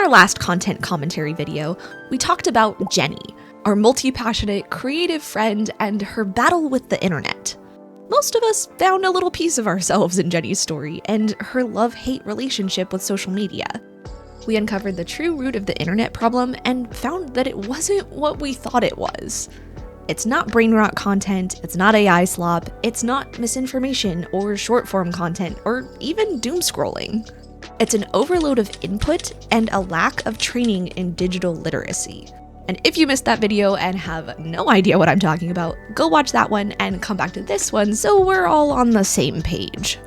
our last content commentary video, we talked about Jenny, our multi-passionate, creative friend, and her battle with the internet. Most of us found a little piece of ourselves in Jenny's story and her love-hate relationship with social media. We uncovered the true root of the internet problem and found that it wasn't what we thought it was. It's not brain rot content, it's not AI slop, it's not misinformation or short-form content, or even doom scrolling. It's an overload of input and a lack of training in digital literacy. And if you missed that video and have no idea what I'm talking about, go watch that one and come back to this one so we're all on the same page.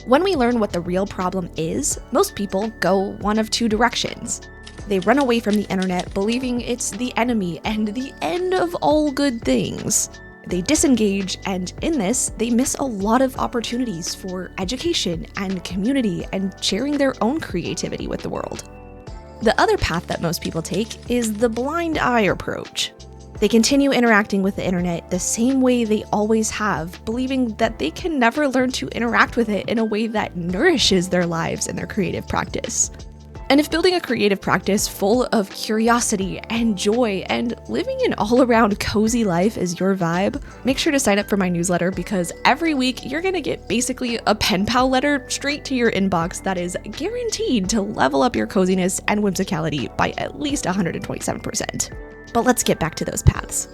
When we learn what the real problem is, most people go one of two directions. They run away from the internet believing it's the enemy and the end of all good things. They disengage, and in this, they miss a lot of opportunities for education and community and sharing their own creativity with the world. The other path that most people take is the blind eye approach. They continue interacting with the internet the same way they always have, believing that they can never learn to interact with it in a way that nourishes their lives and their creative practice. And if building a creative practice full of curiosity and joy and living an all-around cozy life is your vibe, make sure to sign up for my newsletter because every week you're gonna get basically a pen pal letter straight to your inbox that is guaranteed to level up your coziness and whimsicality by at least 127%. But let's get back to those paths.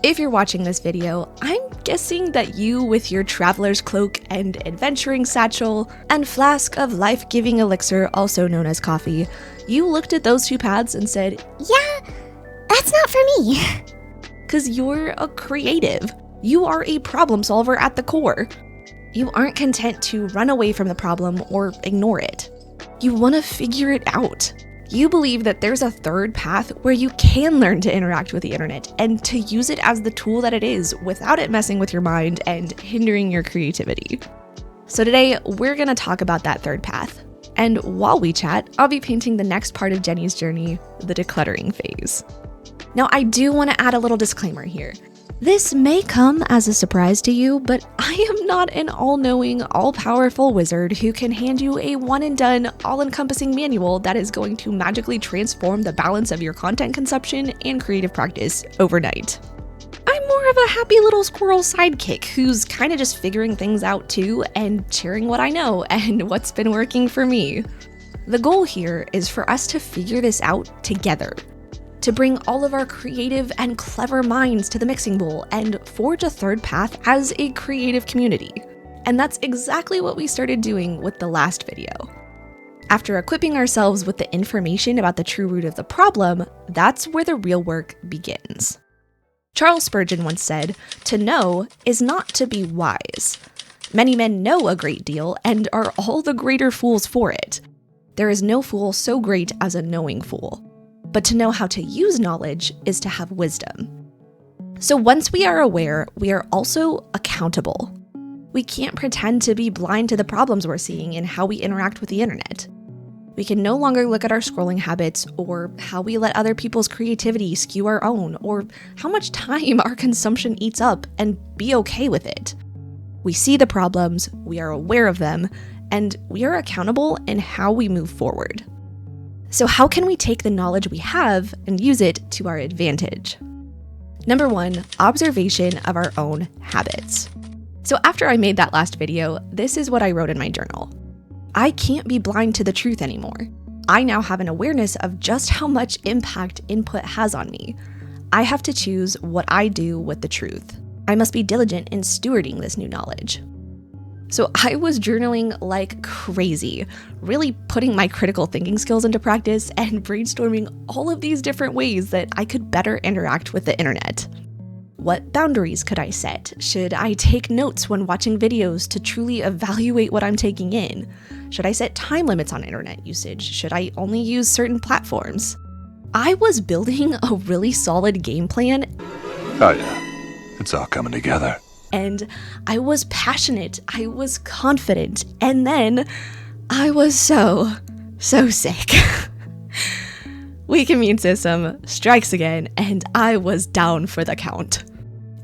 If you're watching this video, I'm guessing that you, with your traveler's cloak and adventuring satchel and flask of life-giving elixir, also known as coffee, you looked at those two paths and said, yeah, that's not for me. Because you're a creative. You are a problem solver at the core. You aren't content to run away from the problem or ignore it. You want to figure it out. You believe that there's a third path where you can learn to interact with the internet and to use it as the tool that it is without it messing with your mind and hindering your creativity. So today, we're going to talk about that third path. And while we chat, I'll be painting the next part of Jenny's journey, the decluttering phase. Now, I do want to add a little disclaimer here. This may come as a surprise to you, but I am not an all-knowing, all-powerful wizard who can hand you a one-and-done, all-encompassing manual that is going to magically transform the balance of your content consumption and creative practice overnight. I'm more of a happy little squirrel sidekick who's kind of just figuring things out too and sharing what I know and what's been working for me. The goal here is for us to figure this out together, to bring all of our creative and clever minds to the mixing bowl and forge a third path as a creative community. And that's exactly what we started doing with the last video. After equipping ourselves with the information about the true root of the problem, that's where the real work begins. Charles Spurgeon once said, "To know is not to be wise. Many men know a great deal and are all the greater fools for it. There is no fool so great as a knowing fool. But to know how to use knowledge is to have wisdom." So once we are aware, we are also accountable. We can't pretend to be blind to the problems we're seeing in how we interact with the internet. We can no longer look at our scrolling habits or how we let other people's creativity skew our own or how much time our consumption eats up and be okay with it. We see the problems, we are aware of them, and we are accountable in how we move forward. So how can we take the knowledge we have and use it to our advantage? Number one, observation of our own habits. So after I made that last video, this is what I wrote in my journal. I can't be blind to the truth anymore. I now have an awareness of just how much impact input has on me. I have to choose what I do with the truth. I must be diligent in stewarding this new knowledge. So I was journaling like crazy, really putting my critical thinking skills into practice and brainstorming all of these different ways that I could better interact with the internet. What boundaries could I set? Should I take notes when watching videos to truly evaluate what I'm taking in? Should I set time limits on internet usage? Should I only use certain platforms? I was building a really solid game plan. Oh yeah, it's all coming together. And I was passionate, I was confident, and then I was so sick. Weak immune system strikes again, and I was down for the count.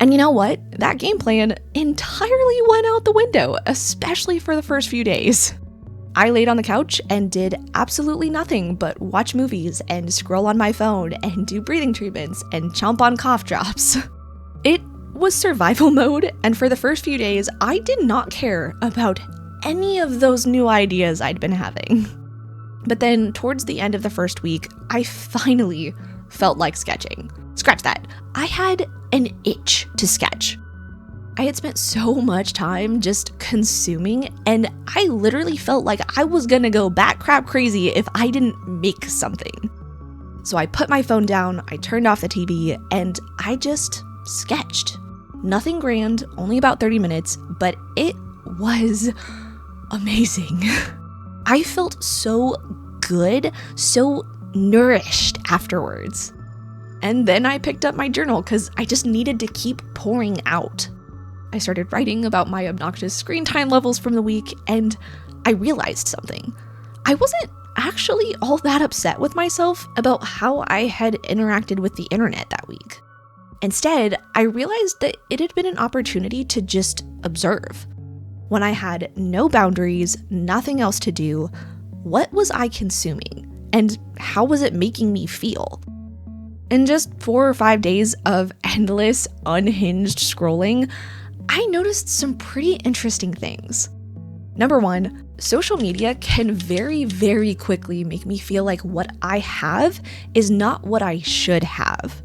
And you know what? That game plan entirely went out the window, especially for the first few days. I laid on the couch and did absolutely nothing but watch movies and scroll on my phone and do breathing treatments and chomp on cough drops. It was survival mode, and for the first few days, I did not care about any of those new ideas I'd been having. But then towards the end of the first week, I finally felt like sketching. Scratch that. I had an itch to sketch. I had spent so much time just consuming, and I literally felt like I was gonna go bat crap crazy if I didn't make something. So I put my phone down, I turned off the TV, and I just sketched. Nothing grand, only about 30 minutes, but it was amazing. I felt so good, so nourished afterwards. And then I picked up my journal because I just needed to keep pouring out. I started writing about my obnoxious screen time levels from the week, and I realized something. I wasn't actually all that upset with myself about how I had interacted with the internet that week. Instead, I realized that it had been an opportunity to just observe. When I had no boundaries, nothing else to do, what was I consuming? And how was it making me feel? In just 4 or 5 days of endless, unhinged scrolling, I noticed some pretty interesting things. Number one, social media can very, very quickly make me feel like what I have is not what I should have.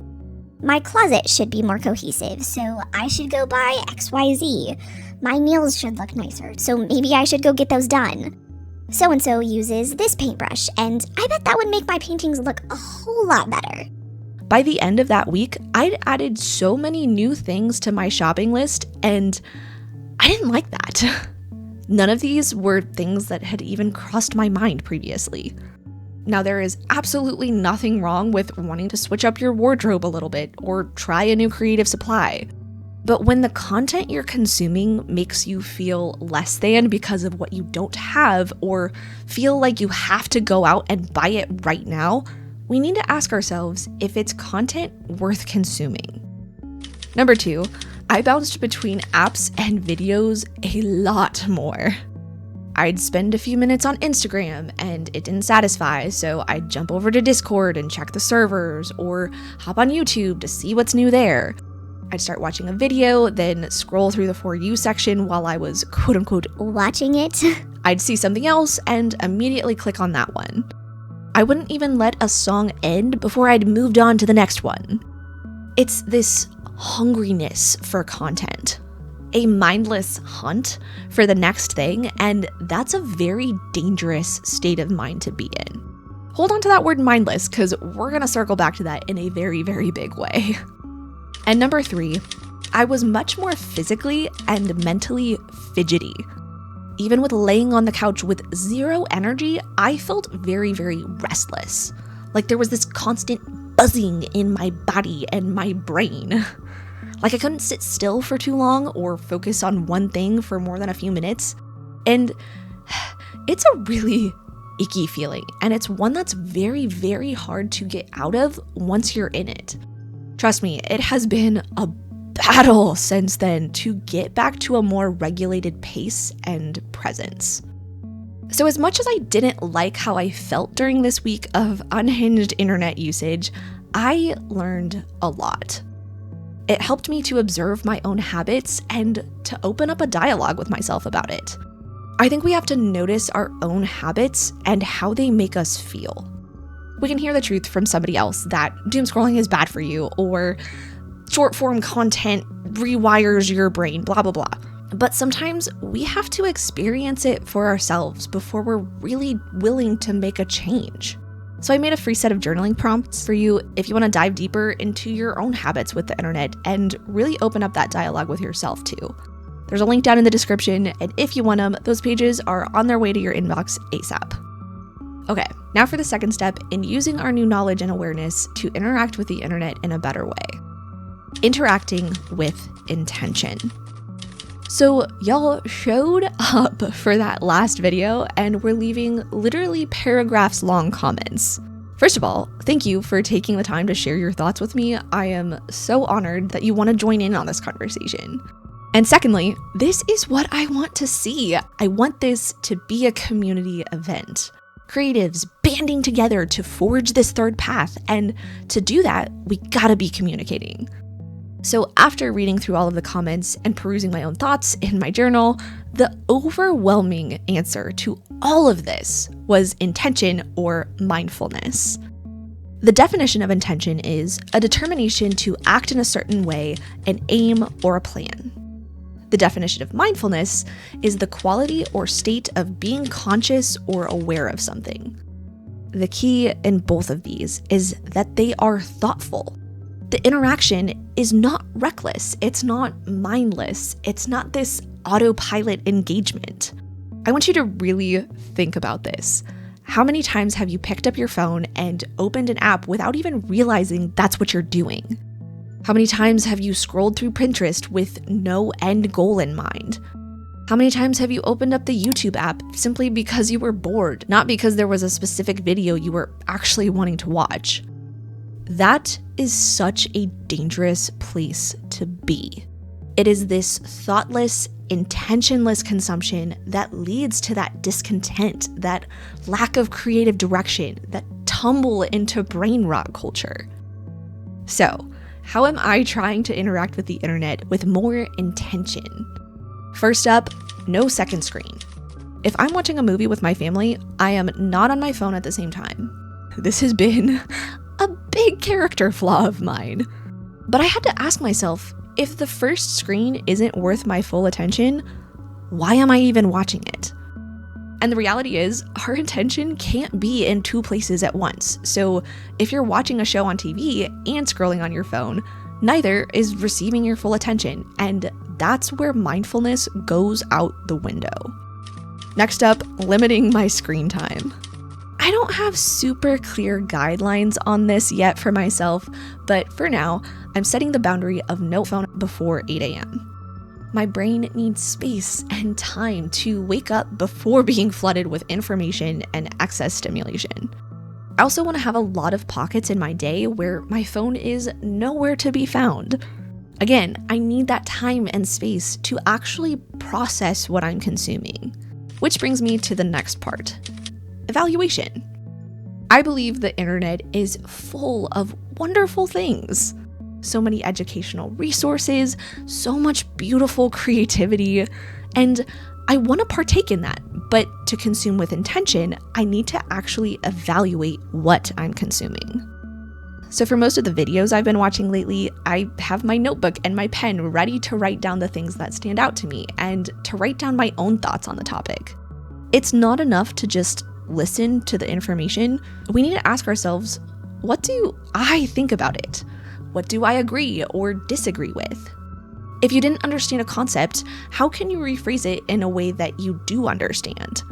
My closet should be more cohesive, so I should go buy XYZ. My nails should look nicer, so maybe I should go get those done. So-and-so uses this paintbrush, and I bet that would make my paintings look a whole lot better. By the end of that week, I'd added so many new things to my shopping list, and I didn't like that. None of these were things that had even crossed my mind previously. Now, there is absolutely nothing wrong with wanting to switch up your wardrobe a little bit or try a new creative supply. But when the content you're consuming makes you feel less than because of what you don't have, or feel like you have to go out and buy it right now, we need to ask ourselves if it's content worth consuming. Number 2, I bounced between apps and videos a lot more. I'd spend a few minutes on Instagram and it didn't satisfy, so I'd jump over to Discord and check the servers, or hop on YouTube to see what's new there. I'd start watching a video, then scroll through the For You section while I was quote-unquote watching it. I'd see something else and immediately click on that one. I wouldn't even let a song end before I'd moved on to the next one. It's this hungriness for content, a mindless hunt for the next thing, and that's a very dangerous state of mind to be in. Hold on to that word mindless, because we're gonna circle back to that in a very, very big way. And number 3, I was much more physically and mentally fidgety. Even with laying on the couch with zero energy, I felt very, very restless. Like there was this constant buzzing in my body and my brain. Like I couldn't sit still for too long or focus on one thing for more than a few minutes. And it's a really icky feeling, and it's one that's very, very hard to get out of once you're in it. Trust me, it has been a battle since then to get back to a more regulated pace and presence. So as much as I didn't like how I felt during this week of unhinged internet usage, I learned a lot. It helped me to observe my own habits and to open up a dialogue with myself about it. I think we have to notice our own habits and how they make us feel. We can hear the truth from somebody else that doom scrolling is bad for you, or short form content rewires your brain, blah, blah, blah. But sometimes we have to experience it for ourselves before we're really willing to make a change. So I made a free set of journaling prompts for you if you want to dive deeper into your own habits with the internet and really open up that dialogue with yourself too. There's a link down in the description, and if you want them, those pages are on their way to your inbox ASAP. Okay, now for the second step in using our new knowledge and awareness to interact with the internet in a better way. Interacting with intention. So y'all showed up for that last video and were leaving literally paragraphs long comments. First of all, thank you for taking the time to share your thoughts with me. I am so honored that you want to join in on this conversation. And secondly, this is what I want to see. I want this to be a community event. Creatives banding together to forge this third path, and to do that, we gotta be communicating. So after reading through all of the comments and perusing my own thoughts in my journal, the overwhelming answer to all of this was intention or mindfulness. The definition of intention is a determination to act in a certain way, an aim, or a plan. The definition of mindfulness is the quality or state of being conscious or aware of something. The key in both of these is that they are thoughtful. The interaction is not reckless, it's not mindless, it's not this autopilot engagement. I want you to really think about this. How many times have you picked up your phone and opened an app without even realizing that's what you're doing? How many times have you scrolled through Pinterest with no end goal in mind? How many times have you opened up the YouTube app simply because you were bored, not because there was a specific video you were actually wanting to watch? That is such a dangerous place to be. It is this thoughtless, intentionless consumption that leads to that discontent, that lack of creative direction, that tumble into brain rot culture. So, how am I trying to interact with the internet with more intention? First up, no second screen. If I'm watching a movie with my family, I am not on my phone at the same time. This has been a big character flaw of mine. But I had to ask myself, if the first screen isn't worth my full attention, why am I even watching it? And the reality is, our attention can't be in two places at once. So if you're watching a show on TV and scrolling on your phone, neither is receiving your full attention. And that's where mindfulness goes out the window. Next up, limiting my screen time. I don't have super clear guidelines on this yet for myself, but for now, I'm setting the boundary of no phone before 8 a.m. My brain needs space and time to wake up before being flooded with information and excess stimulation. I also want to have a lot of pockets in my day where my phone is nowhere to be found. Again, I need that time and space to actually process what I'm consuming. Which brings me to the next part. Evaluation. I believe the internet is full of wonderful things. So many educational resources, so much beautiful creativity, and I want to partake in that, but to consume with intention, I need to actually evaluate what I'm consuming. So for most of the videos I've been watching lately, I have my notebook and my pen ready to write down the things that stand out to me and to write down my own thoughts on the topic. It's not enough to just listen to the information. We need to ask ourselves, what do I think about it? What do I agree or disagree with? If you didn't understand a concept, how can you rephrase it in a way that you do understand?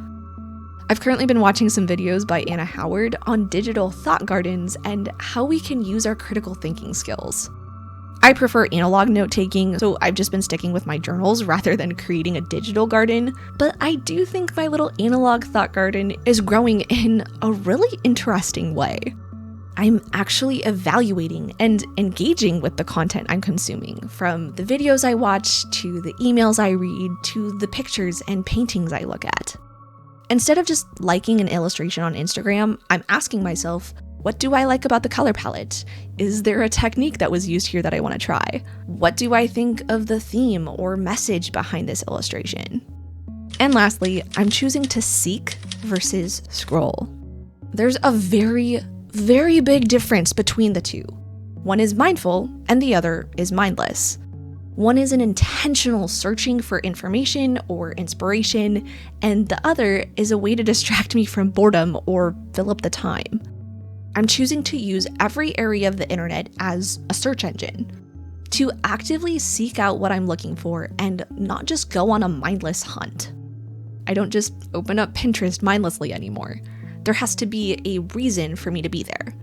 I've currently been watching some videos by Anna Howard on digital thought gardens and how we can use our critical thinking skills. I prefer analog note-taking, so I've just been sticking with my journals rather than creating a digital garden, but I do think my little analog thought garden is growing in a really interesting way. I'm actually evaluating and engaging with the content I'm consuming, from the videos I watch, to the emails I read, to the pictures and paintings I look at. Instead of just liking an illustration on Instagram, I'm asking myself, what do I like about the color palette? Is there a technique that was used here that I want to try? What do I think of the theme or message behind this illustration? And lastly, I'm choosing to seek versus scroll. There's a very big difference between the two. One is mindful and the other is mindless. One is an intentional searching for information or inspiration, and the other is a way to distract me from boredom or fill up the time. I'm choosing to use every area of the internet as a search engine, to actively seek out what I'm looking for and not just go on a mindless hunt. I don't just open up Pinterest mindlessly anymore. There has to be a reason for me to be there.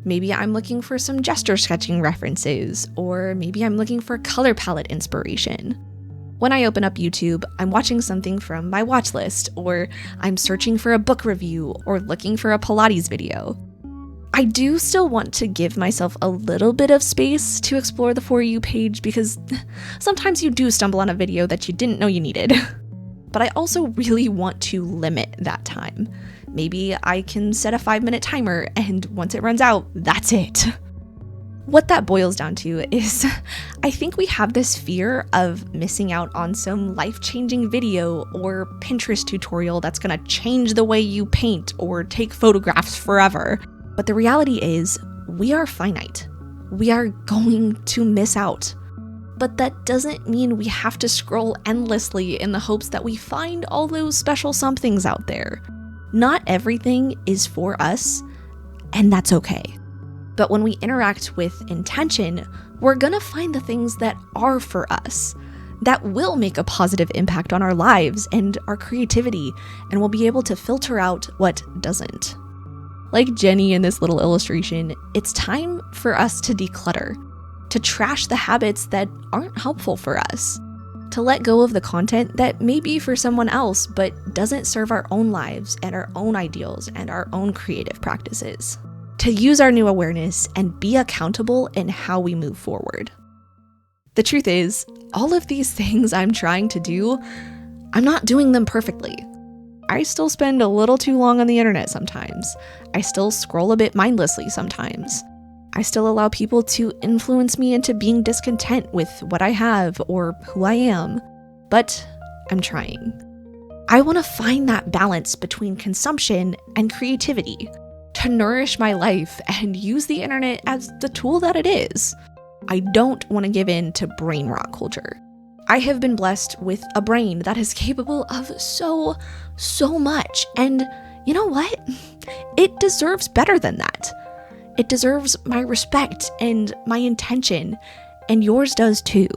Maybe I'm looking for some gesture sketching references, or maybe I'm looking for color palette inspiration. When I open up YouTube, I'm watching something from my watch list, or I'm searching for a book review, or looking for a Pilates video. I do still want to give myself a little bit of space to explore the For You page because sometimes you do stumble on a video that you didn't know you needed. But I also really want to limit that time. Maybe I can set a 5-minute timer, and once it runs out, that's it. What that boils down to is I think we have this fear of missing out on some life-changing video or Pinterest tutorial that's gonna change the way you paint or take photographs forever. But the reality is, we are finite. We are going to miss out. But that doesn't mean we have to scroll endlessly in the hopes that we find all those special somethings out there. Not everything is for us, and that's okay. But when we interact with intention, we're gonna find the things that are for us, that will make a positive impact on our lives and our creativity, and we'll be able to filter out what doesn't. Like Jenny in this little illustration, it's time for us to declutter, to trash the habits that aren't helpful for us, to let go of the content that may be for someone else but doesn't serve our own lives and our own ideals and our own creative practices. To use our new awareness and be accountable in how we move forward. The truth is, all of these things I'm trying to do, I'm not doing them perfectly. I still spend a little too long on the internet sometimes. I still scroll a bit mindlessly sometimes. I still allow people to influence me into being discontent with what I have or who I am. But I'm trying. I want to find that balance between consumption and creativity, to nourish my life and use the internet as the tool that it is. I don't want to give in to brain rot culture. I have been blessed with a brain that is capable of so much, and you know what? It deserves better than that. It deserves my respect and my intention, and yours does too.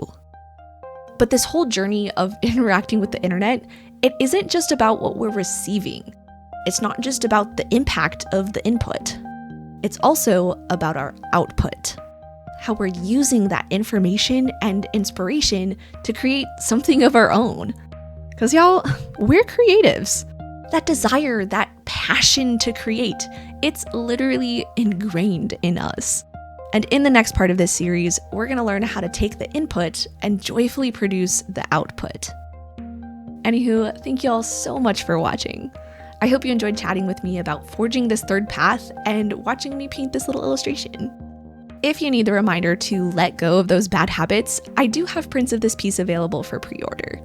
But this whole journey of interacting with the internet, it isn't just about what we're receiving. It's not just about the impact of the input. It's also about our output. How we're using that information and inspiration to create something of our own. Because y'all, we're creatives. That desire, that passion to create, it's literally ingrained in us. And in the next part of this series, we're gonna learn how to take the input and joyfully produce the output. Anywho, thank y'all so much for watching. I hope you enjoyed chatting with me about forging this third path and watching me paint this little illustration. If you need the reminder to let go of those bad habits, I do have prints of this piece available for pre-order.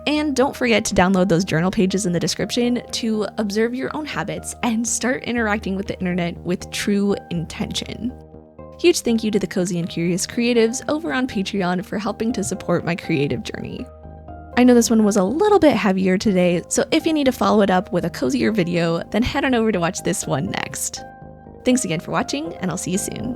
And don't forget to download those journal pages in the description to observe your own habits and start interacting with the internet with true intention. Huge thank you to the Cozy and Curious creatives over on Patreon for helping to support my creative journey. I know this one was a little bit heavier today, so if you need to follow it up with a cozier video, then head on over to watch this one next. Thanks again for watching, and I'll see you soon.